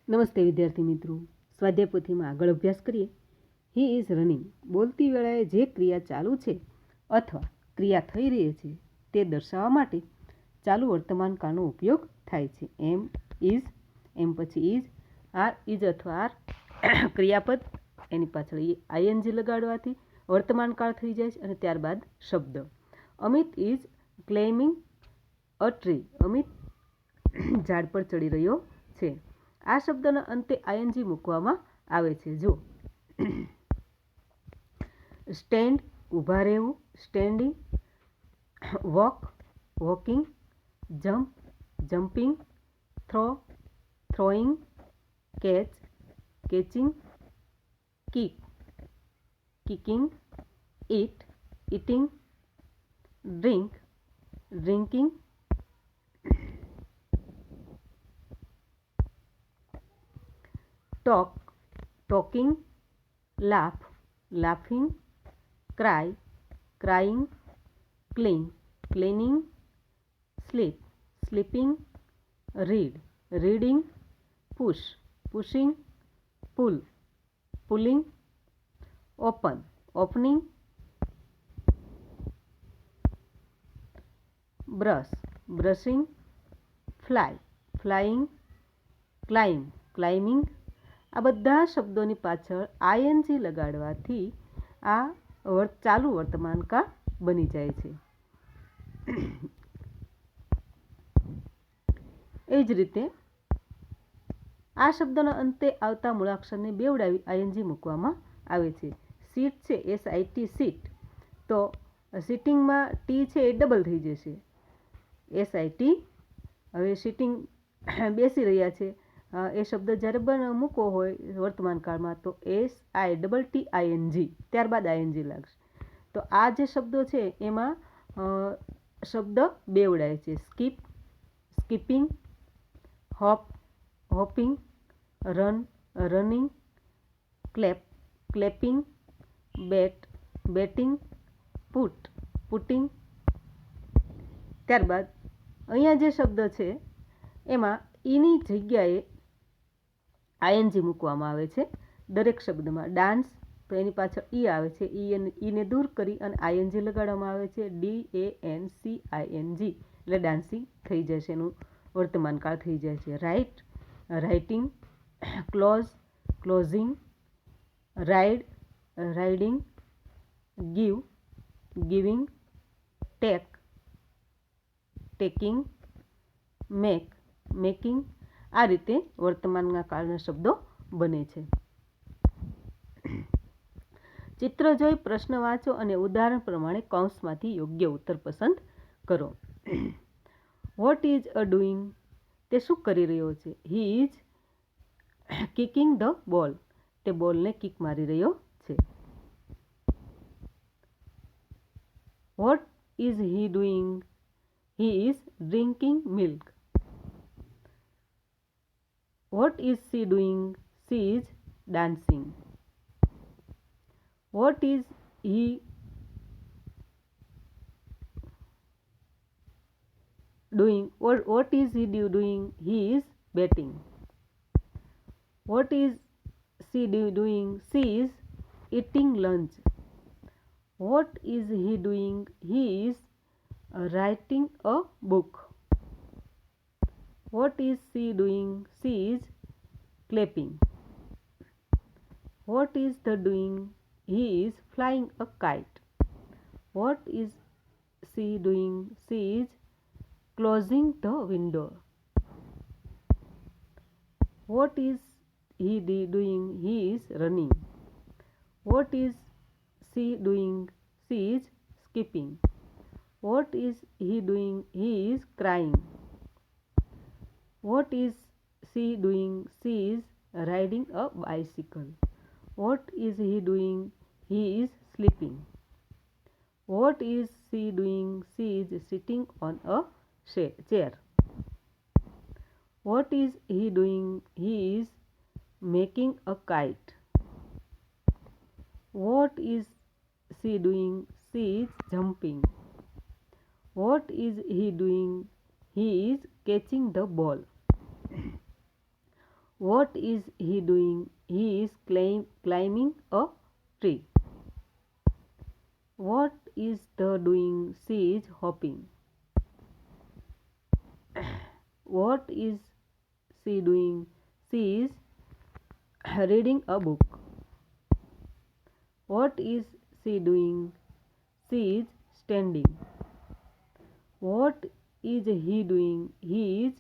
નમસ્તે વિદ્યાર્થી મિત્રો, સ્વાધ્યાય પોથીમાં આગળ અભ્યાસ કરીએ. He is running. બોલતી વેળાએ જે ક્રિયા ચાલુ છે અથવા ક્રિયા થઈ રહી છે તે દર્શાવવા માટે ચાલુ વર્તમાન કાળનો ઉપયોગ થાય છે. એમ પછી ઇઝ, આર ઇઝ અથવા આર ક્રિયાપદ, એની પાછળ આઈએનજી લગાડવાથી વર્તમાન કાળ થઈ જાય છે અને ત્યારબાદ શબ્દ. Amit is climbing a tree. Amit ઝાડ પર ચડી રહ્યો છે. આ શબ્દના અંતે આઈએનજી મૂકવામાં આવે છે. જો સ્ટેન્ડ ઊભા રહેવું, standing, walk walking, jump jumping, throw throwing, catch catching, kick kicking, eat eating, drink drinking, talk talking, laugh laughing, cry crying, clean cleaning, sleep sleeping, read reading, push pushing, pull pulling, open opening, brush brushing, fly flying, climb climbing. આ બધા શબ્દોની પાછળ ING લગાડવાથી આ ચાલુ વર્તમાન કાળ બની જાય છે. એ જ રીતે આ શબ્દના અંતે આવતા મૂળાક્ષરને બેવડાવી આઈએનજી મૂકવામાં આવે છે. સીટ છે, SIT સીટ, તો સિટિંગમાં ટી છે એ ડબલ થઈ જશે. SIT. હવે સિટિંગ બેસી રહ્યા છે એ શબ્દ જ્યારે મૂકવો હોય વર્તમાન કાળમાં તો SITTING, ત્યારબાદ આઈએનજી લાગશે. તો આ જે શબ્દો છે એમાં શબ્દ બેવડાય છે. Skip skipping, hop hopping, run running, clap clapping, bat batting, put putting. ત્યારબાદ અહીંયા જે શબ્દ છે એમાં ઈની જગ્યાએ આઈએનજી મૂકવામાં આવે છે દરેક શબ્દમાં. ડાન્સ, તો એની પાછળ ઈ આવે છે, ઈને દૂર કરી અને આઈએનજી લગાડવામાં આવે છે. DANCING એટલે ડાન્સિંગ થઈ જશે, એનું વર્તમાન કાળ થઈ જાય છે. Write writing, close closing, ride riding, give giving, take taking, make making. આ રીતે વર્તમાનના કાળના શબ્દો બને છે. ચિત્ર જોઈ પ્રશ્ન વાંચો અને ઉદાહરણ પ્રમાણે કૌંસમાંથી યોગ્ય ઉત્તર પસંદ કરો. What is a doing? તે શું કરી રહ્યો છે? He is કિકિંગ the ball. તે બોલને કિક મારી રહ્યો છે. What is he doing? He is drinking milk. What is she doing? She is dancing. What is he doing? What is he doing? He is betting. What is she doing? She is eating lunch. What is he doing? He is writing a book. What is she doing? She is clapping. What is the doing? He is flying a kite. What is she doing? She is closing the window. What is he doing? He is running. What is she doing? She is skipping. What is he doing? He is crying. What is she doing? She is riding a bicycle. What is he doing? He is sleeping. What is she doing? She is sitting on a chair. What is he doing? He is making a kite. What is she doing? She is jumping. What is he doing? He is catching the ball. What is he doing? He is climbing a tree. What is the doing? She is hopping. What is she doing? She is reading a book. What is she doing? She is standing. What is he doing? He is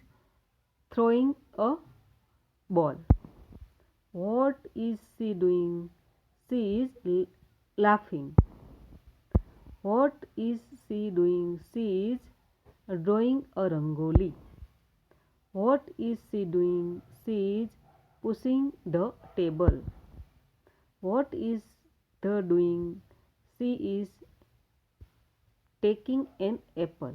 throwing a ball. What is she doing? She is laughing. What is she doing? She is drawing a rangoli. What is she doing? She is pushing the table. What is the doing? She is taking an apple.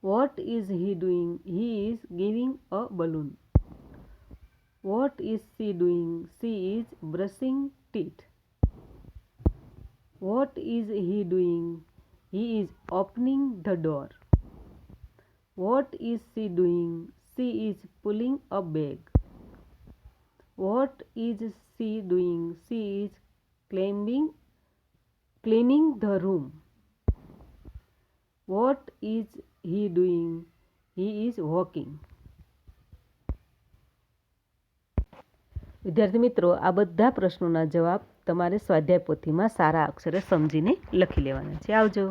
What is he doing? He is giving a balloon. What is she doing? She is brushing teeth. What is he doing? He is opening the door. What is she doing? She is pulling a bag. What is she doing? She is cleaning the room. What is he doing? He is walking. વિદ્યાર્થી મિત્રો, આ બધા પ્રશ્નોના જવાબ તમારે સ્વાધ્યાય પોથીમાં સારા અક્ષરે સમજીને લખી લેવાના છે. આવજો.